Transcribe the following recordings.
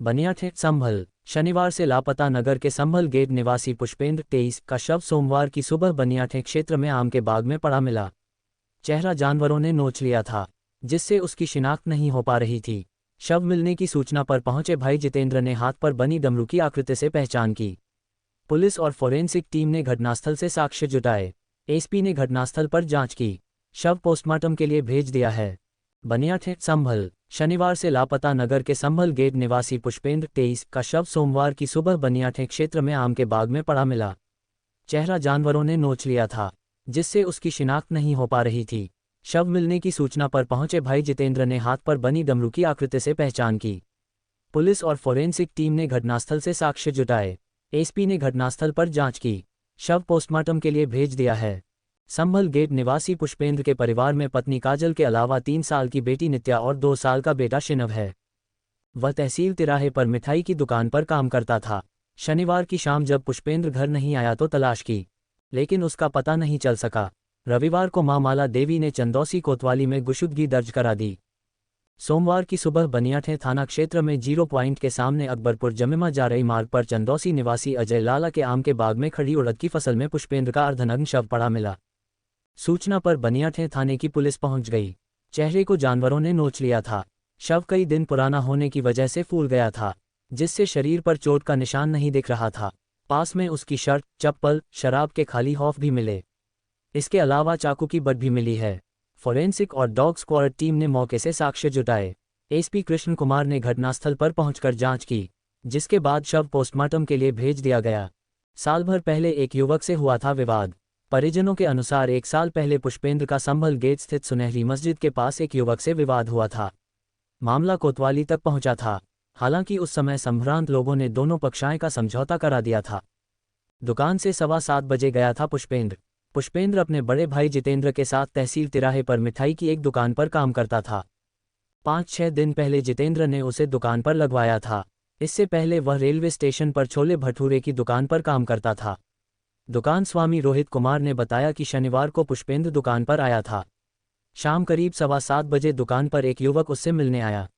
बनियाठे संभल। शनिवार से लापता नगर के संभल गेट निवासी पुष्पेंद्र 23 का शव सोमवार की सुबह बनियाठे क्षेत्र में आम के बाग में पड़ा मिला। चेहरा जानवरों ने नोच लिया था, जिससे उसकी शिनाख्त नहीं हो पा रही थी। शव मिलने की सूचना पर पहुंचे भाई जितेंद्र ने हाथ पर बनी डमरू की आकृति से पहचान की। पुलिस और फोरेंसिक टीम ने घटनास्थल से साक्ष्य जुटाए। एसपी ने घटनास्थल पर जांच की। शव पोस्टमार्टम के लिए भेज दिया है। बनियाठे संभल। शनिवार से लापता नगर के संभल गेट निवासी पुष्पेंद्र 23 का शव सोमवार की सुबह बनियाठे क्षेत्र में आम के बाग में पड़ा मिला। चेहरा जानवरों ने नोच लिया था, जिससे उसकी शिनाख्त नहीं हो पा रही थी। शव मिलने की सूचना पर पहुंचे भाई जितेंद्र ने हाथ पर बनी डमरू की आकृति से पहचान की। पुलिस और फोरेंसिक टीम ने घटनास्थल से साक्ष्य जुटाए। एसपी ने घटनास्थल पर जांच की। शव पोस्टमार्टम के लिए भेज दिया है। संभल गेट निवासी पुष्पेंद्र के परिवार में पत्नी काजल के अलावा 3 साल की बेटी नित्या और 2 साल का बेटा शिनव है। वह तहसील तिराहे पर मिठाई की दुकान पर काम करता था। शनिवार की शाम जब पुष्पेंद्र घर नहीं आया तो तलाश की, लेकिन उसका पता नहीं चल सका। रविवार को मां माला देवी ने चंदौसी कोतवाली में गुशुदगी दर्ज करा दी। सोमवार की सुबह बनियाठे थाना क्षेत्र में 0 पॉइंट के सामने अकबरपुर जमेमा जा रही मार्ग पर चंदौसी निवासी अजय लाला के आम के बाग में खड़ी उड़द की फसल में पुष्पेंद्र का अर्धनग्न शव पड़ा मिला। सूचना पर बनियाठे थाने की पुलिस पहुंच गई। चेहरे को जानवरों ने नोच लिया था। शव कई दिन पुराना होने की वजह से फूल गया था, जिससे शरीर पर चोट का निशान नहीं दिख रहा था। पास में उसकी शर्ट, चप्पल, शराब के खाली हौफ भी मिले। इसके अलावा चाकू की बट भी मिली है। फोरेंसिक और डॉग स्क्वाड टीम ने मौके से साक्ष्य जुटाए। एसपी कृष्ण कुमार ने घटनास्थल पर पहुंचकर जांच की, जिसके बाद शव पोस्टमार्टम के लिए भेज दिया गया। साल भर पहले एक युवक से हुआ था विवाद। परिजनों के अनुसार 1 साल पहले पुष्पेंद्र का संभल गेट स्थित सुनहरी मस्जिद के पास एक युवक से विवाद हुआ था। मामला कोतवाली तक पहुंचा था। हालांकि उस समय संभ्रांत लोगों ने दोनों पक्षाएं का समझौता करा दिया था। दुकान से 7:15 बजे गया था पुष्पेंद्र अपने बड़े भाई जितेंद्र के साथ तहसील तिराहे पर मिठाई की एक दुकान पर काम करता था। 5-6 दिन पहले जितेंद्र ने उसे दुकान पर लगवाया था। इससे पहले वह रेलवे स्टेशन पर छोले भटूरे की दुकान पर काम करता था। दुकान स्वामी रोहित कुमार ने बताया कि शनिवार को पुष्पेंद्र दुकान पर आया था। शाम करीब 7:15 बजे दुकान पर एक युवक उससे मिलने आया,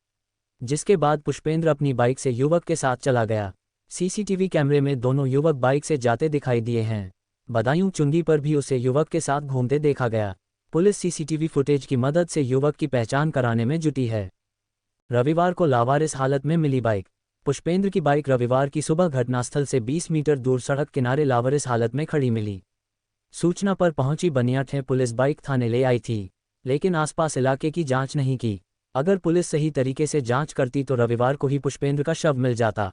जिसके बाद पुष्पेंद्र अपनी बाइक से युवक के साथ चला गया। सीसीटीवी कैमरे में दोनों युवक बाइक से जाते दिखाई दिए हैं। बदायूं चुंगी पर भी उसे युवक के साथ घूमते देखा गया। पुलिस सीसीटीवी फुटेज की मदद से युवक की पहचान कराने में जुटी है। रविवार को लावारिस हालत में मिली बाइक। पुष्पेंद्र की बाइक रविवार की सुबह घटनास्थल से 20 मीटर दूर सड़क किनारे लावारिस हालत में खड़ी मिली। सूचना पर पहुंची बनियाठे पुलिस बाइक थाने ले आई थी, लेकिन आसपास इलाके की जांच नहीं की। अगर पुलिस सही तरीके से जांच करती तो रविवार को ही पुष्पेंद्र का शव मिल जाता।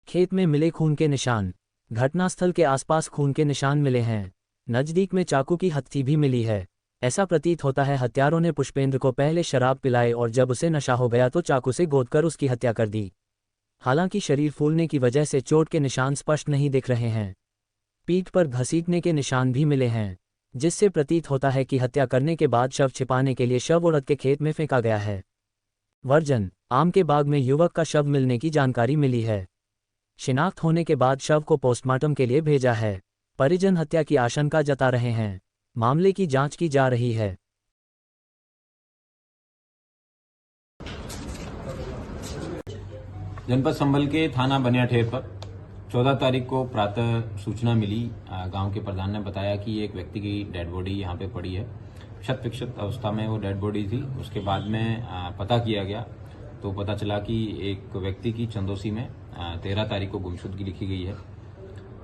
खेत में मिले खून के निशान। घटनास्थल के आसपास खून के निशान मिले हैं। नजदीक में चाकू की हथेली भी मिली है। ऐसा प्रतीत होता है हत्यारों ने पुष्पेंद्र को पहले शराब पिलाई और जब उसे नशा हो गया तो चाकू से गोदकर उसकी हत्या कर दी। हालांकि शरीर फूलने की वजह से चोट के निशान स्पष्ट नहीं दिख रहे हैं। पीठ पर घसीटने के निशान भी मिले हैं, जिससे प्रतीत होता है कि हत्या करने के बाद शव छिपाने के लिए शव उड़द के खेत में फेंका गया है। वर्जन। आम के बाग में युवक का शव मिलने की जानकारी मिली है। शिनाख्त होने के बाद शव को पोस्टमार्टम के लिए भेजा है। परिजन हत्या की आशंका जता रहे हैं। मामले की जांच की जा रही है। जनपद संभल के थाना बनियाठेर पर 14 तारीख को प्रातः सूचना मिली। गांव के प्रधान ने बताया कि एक व्यक्ति की डेड बॉडी यहां पे पड़ी है। शत-विक्षत अवस्था में वो डेड बॉडी थी। उसके बाद में पता किया गया तो पता चला कि एक व्यक्ति की चंदौसी में 13 तारीख को गुमशुदगी लिखी गई है।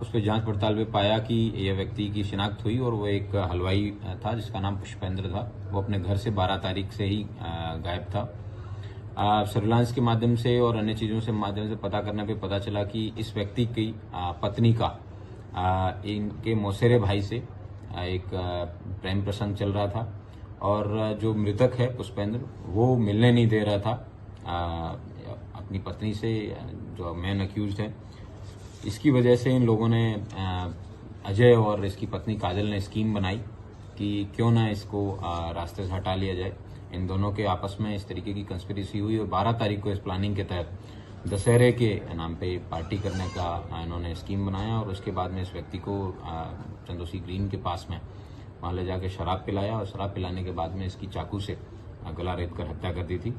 उस पर जांच पड़ताल में पाया कि यह व्यक्ति की शिनाख्त हुई और वो एक हलवाई था जिसका नाम पुष्पेंद्र था। वो अपने घर से 12 तारीख से ही गायब था। सर्विलांस के माध्यम से और अन्य चीजों से माध्यम से पता करने पे पता चला कि इस व्यक्ति की पत्नी का इनके मौसेरे भाई से एक प्रेम प्रसंग चल रहा था और जो मृतक है पुष्पेंद्र वो मिलने नहीं दे रहा था अपनी पत्नी से, जो मेन अक्यूज्ड है। इसकी वजह से इन लोगों ने अजय और इसकी पत्नी काजल ने स्कीम बनाई कि क्यों ना इसको रास्ते से हटा लिया जाए। इन दोनों के आपस में इस तरीके की कंस्पिरेसी हुई और 12 तारीख को इस प्लानिंग के तहत दशहरे के नाम पे पार्टी करने का इन्होंने स्कीम बनाया और उसके बाद में इस व्यक्ति को चंदौसी ग्रीन के पास में वहां ले जाके शराब पिलाया और शराब पिलाने के बाद में इसकी चाकू से गला रेत कर हत्या कर दी थी।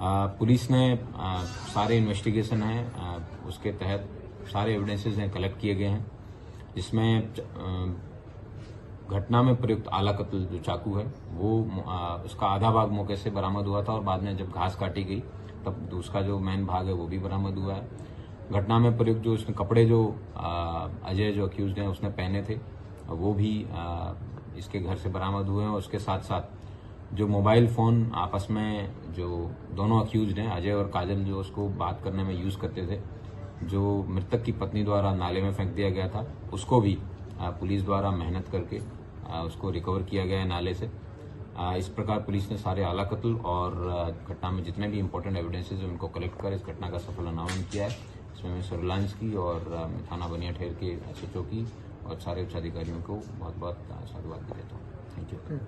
पुलिस ने सारे इन्वेस्टिगेशन है उसके तहत सारे एविडेंसेस हैं कलेक्ट किए गए हैं, जिसमें घटना में प्रयुक्त आला कत्ल जो चाकू है वो उसका आधा भाग मौके से बरामद हुआ था और बाद में जब घास काटी गई तब उसका जो मेन भाग है वो भी बरामद हुआ है। घटना में प्रयुक्त जो उसने कपड़े जो अजय जो अक्यूज्ड हैं उसने पहने थे वो भी इसके घर से बरामद हुए हैं। और उसके साथ साथ जो मोबाइल फ़ोन आपस में जो दोनों अक्यूज्ड हैं अजय और काजल जो उसको बात करने में यूज़ करते थे, जो मृतक की पत्नी द्वारा नाले में फेंक दिया गया था, उसको भी पुलिस द्वारा मेहनत करके उसको रिकवर किया गया है नाले से। इस प्रकार पुलिस ने सारे आला कत्ल और घटना में जितने भी इंपॉर्टेंट एविडेंसेस हैं उनको कलेक्ट कर इस घटना का सफल अनावरण किया है। इसमें मैं सर्विलांस की और थाना बनिया ठेर के एसएचओ की और सारे उच्चाधिकारियों को बहुत बहुत साधुवाद देता हूँ। Thank you.